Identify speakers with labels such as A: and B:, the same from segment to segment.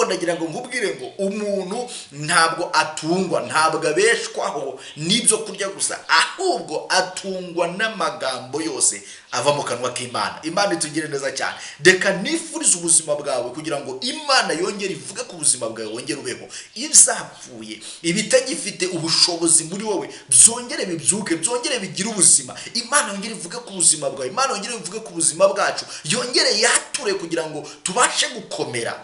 A: ahubwo ndagira ngo nkubwire ngo umuntu ntabwo atungwa, ntabwo abeshwaho n'ibyo kurya gusa, ahubwo atungwa n'amagambo yose ava mu kanwa k'Imana. Imana itugire neza cyane. Reka nifurize ubuzima bwawe kugira ngo Imana yongere ivuge ku buzima bwawe, wongere ubeho. Ibizapfuye, ibitagifite ubushobozi muri wowe, byongere bibyuke, byongere bigire ubuzima. Imana yongere ivuge ku buzima bwawe, Imana yongere ivuge ku buzima bwacu, yongere yature kugira ngo tubashe gukomera.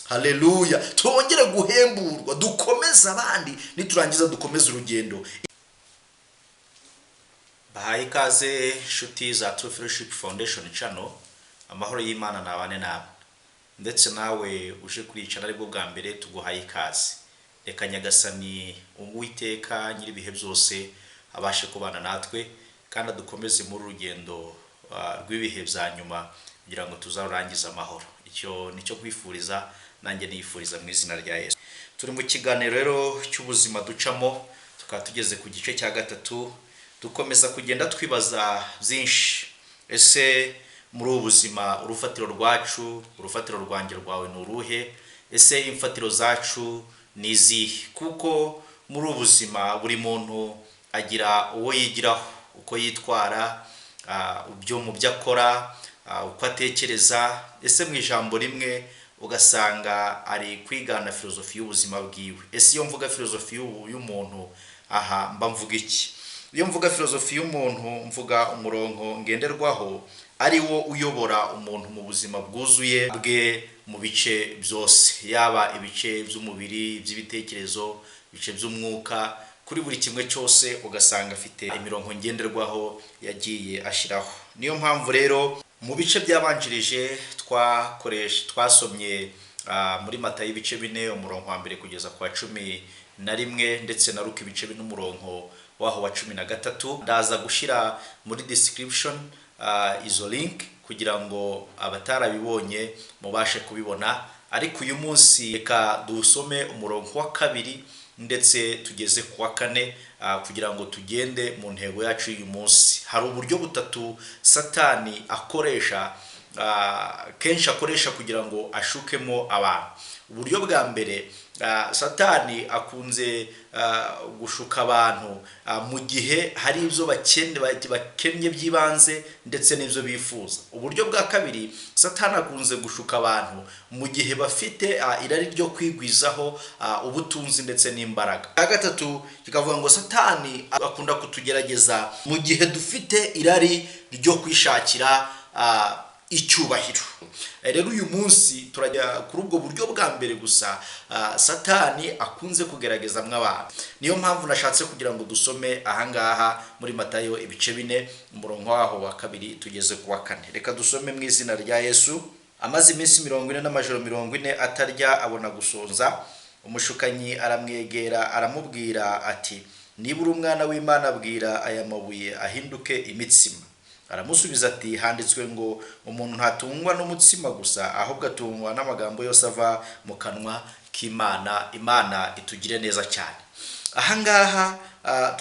A: Haleluya. Twongere guhemburwa, dukomeze abandi, niturangiza dukomeze urugendo. Bahaye ikaze inshuti za True Fellowship Foundation channel. Amahoro y'Imana nabane nawe, ndetse nawe uje kuricara aribwo bwa mbere tuguhaye ikaze. Reka Nyagasani Uwiteka nyiri ibihe byose abashe kubana natwe, kandi dukomeze muri urugendo rw'ibihe bya nyuma kugira ngo tuzarangize amahoro. Icyo nicyo kwifuriza, nanjye niyifuriza mu izina rya Yesu. Turi mu kiganiro rero cy'ubuzima ducamo, tukaba tugeze ku gice cya gatatu. Dukomeza kugenda twibaza byinshi. Ese muri ubuzima urufatiro rwacu, urufatiro rwanjye rwawe ni uruhe? Ese imfatiro zacu ni izihe? Kuko muri ubuzima buri muntu agira uwo yigiraho, uko yitwara, byo mu byo akora, uko atekereza. Ese mu ijambo rimwe ugasanga ari kwigana filozofi y'ubuzima bwiwe. Ese iyo mvuga filozofi y'umuntu, aha mba mvuga iki? Iyo mvuga filozofi y'umuntu, mvuga umurongo ngenderwaho ari wo uyobora umuntu mu buzima bwuzuye bwe mu bice byose, yaba ibice by'umubiri, by'ibitekerezo, ibice by'umwuka. Kuri buri kimwe cyose ugasanga afite imirongo ngenderwaho yagiye ashiraho. Niyo mpamvu rero mu bice byabanjirije twasomye muri Matayo ibice 4 umurongo wa mbere kugeza kwa 11, ndetse na Luka ibice 4 umurongo waho wa 13. Ndaza gushira muri description izo link kugira ngo abatarabibonye mubashe kubibona. Ariko uyu munsi reka dusome umurongo wa 2 ndetse tugeze ku wa 4 kugira ngo tugende mu ntego yacu uyu munsi. Hari uburyo butatu Satani akoresha, kenshi akoresha kugira ngo ashukemo abantu. Uburyo bwa mbere, Satani akunze gushuka abantu mu gihe hari ibyo bakennye by'ibanze ndetse n'ibyo bifuza. Uburyo bwa kabiri, Satani akunze gushuka abantu mu gihe bafite irari ryo kwigwizaho ubutunzi ndetse n'imbaraga. Gatatu kikavuga ngo Satani akunda kutugerageza mu gihe dufite irari ryo kwishakira icyubahiro. Rero uyu munsi turajya kuri ubwo buryo bwa mbere gusa Satani akunze kugeragezamo abantu. Niyo mpamvu nashatse kugira ngo dusome ahangaha muri Matayo ibice 4 umurongo waho wa 2 tugeze ku wa 4. Reka dusome mu izina rya Yesu. Amaze iminsi 40 n'amajoro 40 atarya, abona gusonza. Umushukanyi aramwegera aramubwira ati, niba uri umwana w'Imana bwira aya mabuye ahinduke imitsima. Aramusubiza ati, handitswe ngo umuntu ntatungwa n'umutsima gusa, ahubwo atungwa n'amagambo yose ava mu kanwa k'Imana. Imana itugire neza cyane. Ahangaha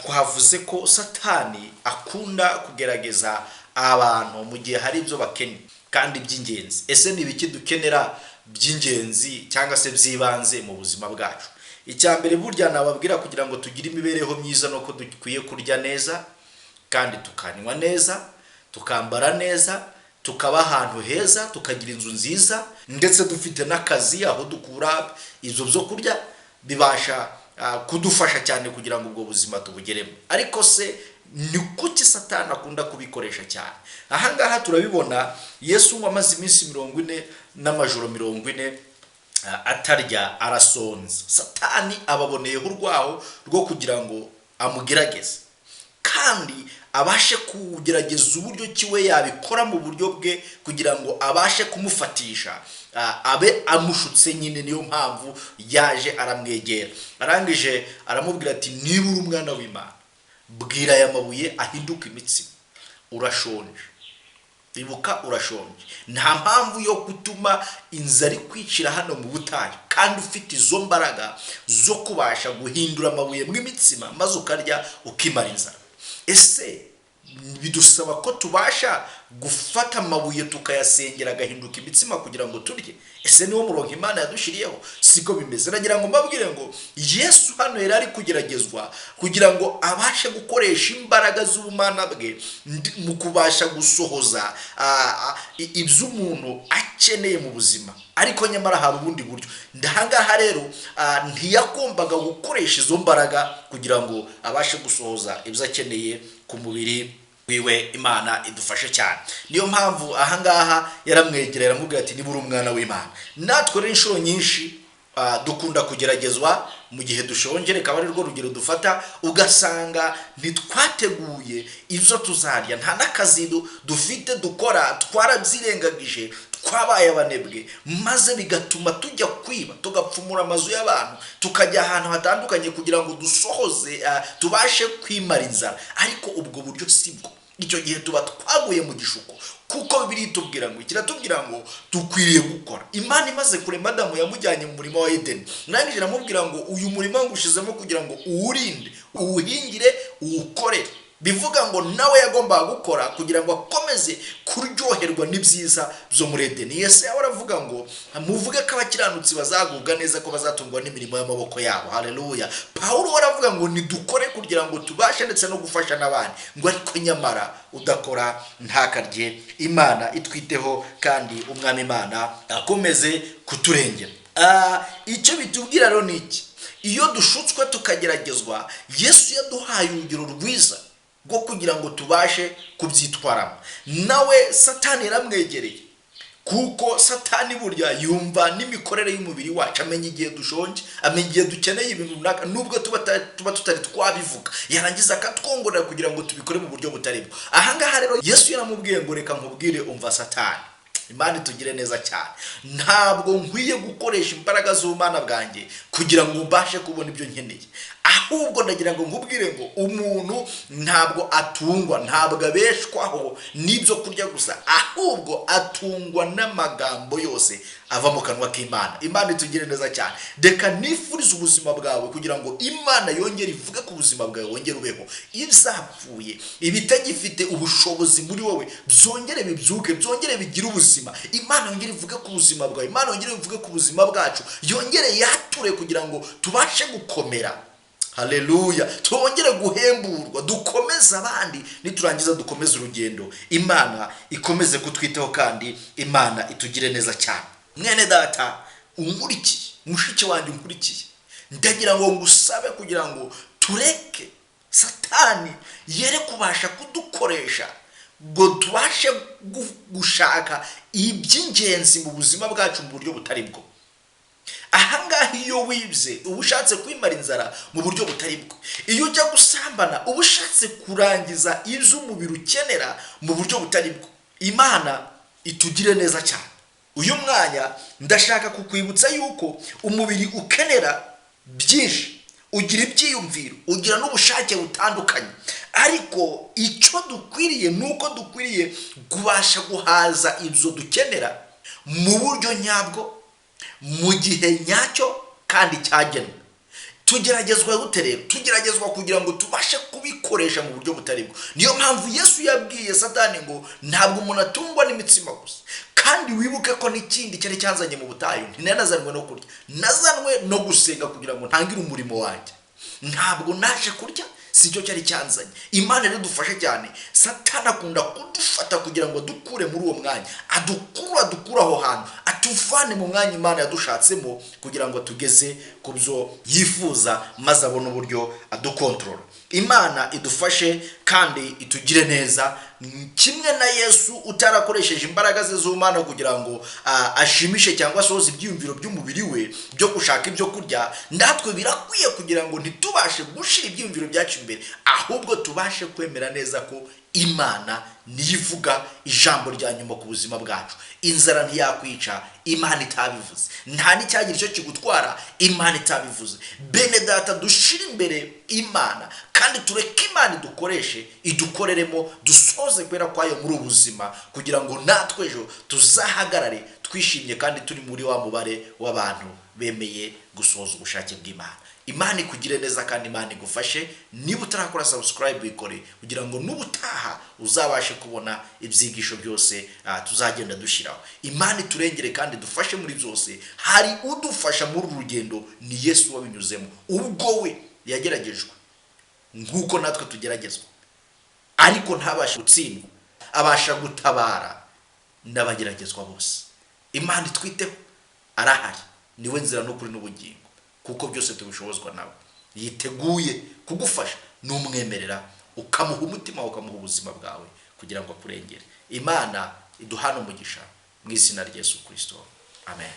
A: twavuze ko Satani akunda kugerageza abantu mu gihe hari ibyo bakennye kandi by'ingenzi. Ese ni biki dukenera by'ingenzi cyangwa se by'ibanze mu buzima bwacu? Icya mbere burya nababwira kugira ngo tugire imibereho myiza no ko dukwiye kurya neza kandi tukanywa neza, tukambara neza, tukaba ahantu heza, tukagira inzu nziza, ndetse dufite n'akazi aho dukura ibyo byo kurya bibasha kudufasha cyane kugira ngo ubwo buzima tubugeremo. Ariko se ni kuki Satani akunda kubikoresha cyane? Ahangaha turabibona Yesu wamaze iminsi 40 n'amajoro 40 atarya, arasonza. Satani ababoneyeho urwaho rwo kugira ngo amugerageze, kandi abashe kugerageza uburyo kiwe yabikora mu buryo bwe kugira ngo abashe kumufatisha, abe amushutse nyine. Niyo mpamvu yaje aramwegera, arangije aramubwira ati, niba uri umwana w'Imana bwira aya mabuye ahinduka imitsima. Urashonje, ibuka urashonje. Nta mpamvu yo gutuma inzara kwicira hano mu butayu, kandi ufite izo mbaraga zo kubasha guhindura amabuye mu imitsima maze ukarya ukimara inzara. Ese bidusaba ko tubasha gufata amabuye tukayasengera agahinduka imitsima kugira ngo turye. Ese niwo murongo Imana yadushiriyeho? Siko bimeze. Nagira ngo mbabwire ngo Yesu hano yari ari kugeragezwa kugira ngo abashe gukoresha imbaraga z'ubumana bwe mu kubasha gusohoza ibyo umuntu akeneye mu buzima, ariko nyamara hari ubundi buryo. Ndahangaha rero ntiyagombaga gukoresha izo mbaraga kugira ngo abashe gusohoza ibyo akeneye ku mubiri wiwe. Imana idufashe cyane. Niyo mpamvu ahangaha yaramwegerera aramubwira ati nibura umwana w'Imana. Natwe rero inshuro nyinshi dukunda kugeragezwa mu gihe dushonje, reka ari rwo rugero dufata, ugasanga ntitwateguye ibyo tuzarya, nta n'akazi dufite dukora, twarabyirengagije, twabaye abanebwe, maze bigatuma tujya kwiba, tugapfumura amazu y'abantu, tukajya ahantu hatandukanye kugira ngo dusohoze tubashe kwimara inzara. Ariko ubwo buryo sibwo. Icyo gihe tuba twaguye mu gishuko, kuko Bibiliya itubwira ngo kiratubwira ngo dukwiriye gukora. Imana imaze kurema Adamu yamujyanye mu murima wa Edeni, nangije namubwira ngo uyu murima ngushizemo kugira ngo uwurinde, uwuhingire, uwukorere. Bivuga ngo nawe yagomba gukora kugira ngo akomeze kuryoherwa n'ibyiza byo muri Edeni. Yesu aravuga ngo muvuge ko abakiranutsi bazagubwa neza, ko bazatungwa n'imirimo y'amaboko yabo. Haleluya. Paulo aravuga ngo nidukore kugira ngo tubashe ndetse no gufasha n'abandi, ngo ariko nyamara udakora ntakarye. Imana itwiteho kandi umwami Imana akomeze kuturengera. Icyo bitubwira rero ni iki? Iyo dushutswe tukageragezwa, Yesu yaduhaye urugero rwiza bwo kugira ngo tubashe kubyitwaramo. Nawe Satani yaramwegereye, kuko Satani burya yumva n'imikorere y'umubiri wacu, amenya igihe dushonje, amenya igihe dukeneye ibintu runaka, nubwo tuba tutari twabivuga, yarangiza akatwongorera kugira ngo tubikore mu buryo butari bwo. Ahangaha rero Yesu yaramubwiye ngo reka nkubwire, umva Satani, Imana itugire neza cyane, ntabwo nkwiye gukoresha imbaraga z'ubumana bwanjye kugira ngo mbashe kubona ibyo nkeneye, ahubwo ndagira ngo nkubwire ngo umuntu ntabwo atungwa, ntabwo abeshwaho n'ibyo kurya gusa, ahubwo atungwa n'amagambo yose ava mu kanwa k'Imana. Imana itugire neza cyane. Reka nifurize ubuzima bwawe kugira ngo Imana yongere ivuge ku buzima bwawe, wongere ubeho. Ibizapfuye, ibitagifite ubushobozi muri wowe, byongere bibyuke, byongere bigire ubuzima. Imana yongere ivuge ku buzima bwawe, Imana yongere ivuge ku buzima bwacu, yongere yature kugira ngo tubashe gukomera. Haleluya. Twongere guhemburwa, dukomeze abandi, niturangiza dukomeze urugendo. Imana ikomeze kutwitaho kandi Imana itugire neza cyane. Mwene data unkurikiye, mushiki wanjye unkurikiye, ndagira ngo ngusabe kugira ngo tureke Satani yere kubasha kudukoresha ngo tubashe gushaka iby'ingenzi mu buzima bwacu mu buryo butari bwo. Ahangaha iyo wibye uba ushatse kwimara inzara mu buryo butari bwo, iyo ujya gusambana uba ushatse kurangiza ibyo umubiri ukenera mu buryo butari bwo. Imana itugire neza cyane. Uyu mwanya ndashaka kukwibutsa yuko umubiri ukenera byinshi, ugira ibyiyumviro, ugira n'ubushake butandukanye, ariko icyo dukwiriye nuko dukwiriye kubasha guhaza ibyo dukenera mu buryo nyabwo, mu gihe nyacyo kandi cyagenwe. Tugeragezwa gute rero? Tugeragezwa kugira ngo tubashe kubikoresha mu buryo butari bwo. Niyo mpamvu Yesu yabwiye Satani ngo ntabwo umuntu atungwa n'imitsima gusa, kandi wibuke ko n'ikindi cyari cyanzanye mu butayu, ntinanazanwe no kurya, nazanwe no gusenga kugira ngo ntangire umurimo wanjye. Ntabwo naje kurya, si cyo cyari cyanzanye. Imana rero dufashe cyane. Satani akunda kudufata kugira ngo dukure muri uwo mwanya, adukura aho hantu, atuvane mu mwanya Imana yadushatsemo kugira ngo tugeze ku byo yifuza, maze abone uburyo adukontorora. Imana idufashe kandi itugire neza, kimwe na Yesu utarakoresheje imbaraga ze z'Imana kugira ngo ashimishe cyangwa asohoze ibyiyumviro by'umubiri we byo gushaka ibyo kurya. Natwe birakwiye kugira ngo ntitubashe gushira ibyiyumviro byacu imbere, ahubwo tubashe kwemera neza ko Imana nivuga ijambo rya nyuma ku buzima bwacu. Inzara ntiyakwica Imana itabivuze, nta n'icyagira icyo kigutwara Imana itabivuze. Bene data, dushire imbere Imana kandi tureke Imana idukoreshe, idukoreremo, dusoze kwera kwayo muri ubuzima, kugira ngo natwe ejo tuzahagarare twishimye kandi turi muri wa mubare w'abantu bemeye gusohoza ubushake bw'Imana. Imana ikugire neza kandi Imana igufashe. Niba utarakora subscribe bikore kugira ngo n'ubutaha uzabashe kubona ibyigisho byose tuzagenda dushiraho. Imana iturengere kandi dufashe muri byose. Hari udufasha muri urugendo ni Yesu wabinyuzemo. Ubwo we yageragejwe nkuko natwe tugeragezwa, ariko ntabasha gutsindwa, abasha gutabara n'abageragezwa bose. Imana itwiteho, arahari, niwe nzira n'ukuri n'ubugingo, kuko byose tubishobozwa nawe. Yiteguye kugufasha n'umwemerera, ukamuha umutima, ukamuha ubuzima bwawe kugira ngo akurengere. Imana iduhane umugisha mu izina rya Yesu Kristo. Amen.